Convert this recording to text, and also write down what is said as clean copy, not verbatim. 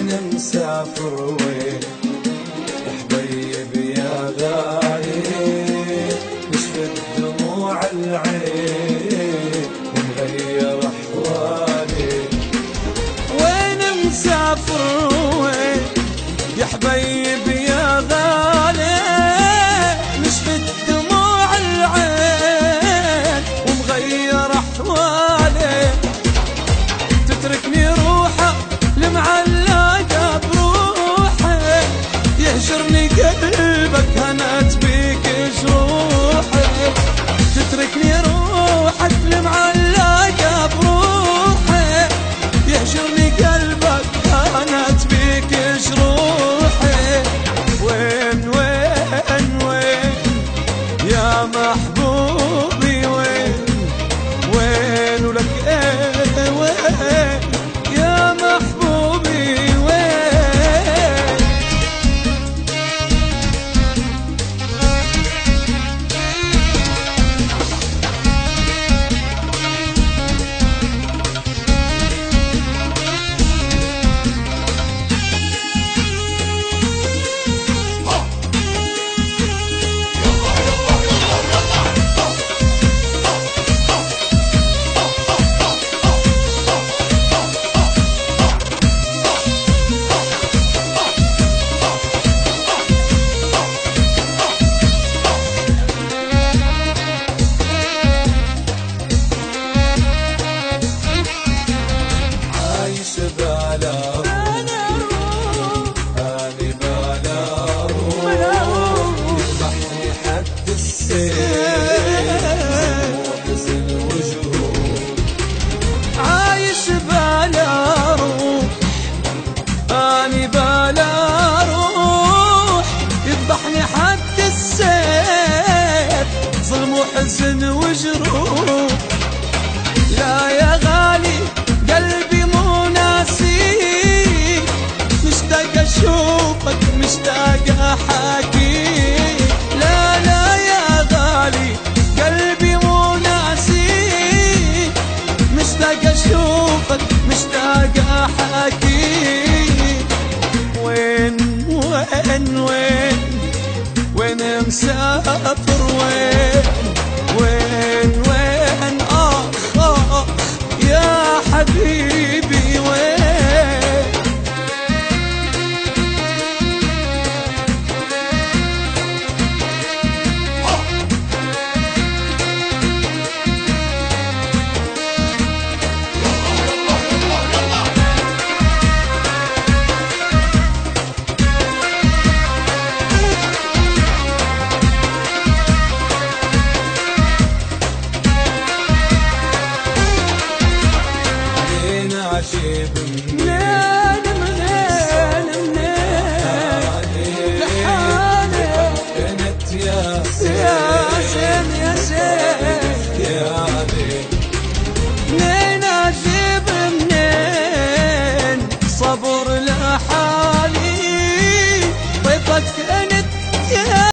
وين مسافر وين يا حبيبي يا غالي، نشفت دموع العين ونغير احوالي. وين مسافر وين يا حبيبي يا غالي، نشفت دموع العين ومغير احوالي. تتركني روحه المعلقة بروحي، يهجرني قلبك هنات بيك جروحي. تتركني روحك المعلقة بروحي، يهجرني قلبك هنات بيك جروحي. وين وين وين يا محبوبي، وين وين ولك ايه وين يا محبوبي وين. عايش بلا روح أني بلا روح، يذبحني حد السيف ظلم وحزن وجروح. لا يا غالي قلبي مو ناسيك، مشتاق اشوفك مشتاق احاكيك. لا لا يا غالي قلبي مو ناسيك، مشتاق اشوفك مشتاق احاكيك. وين وين وين وين مسافر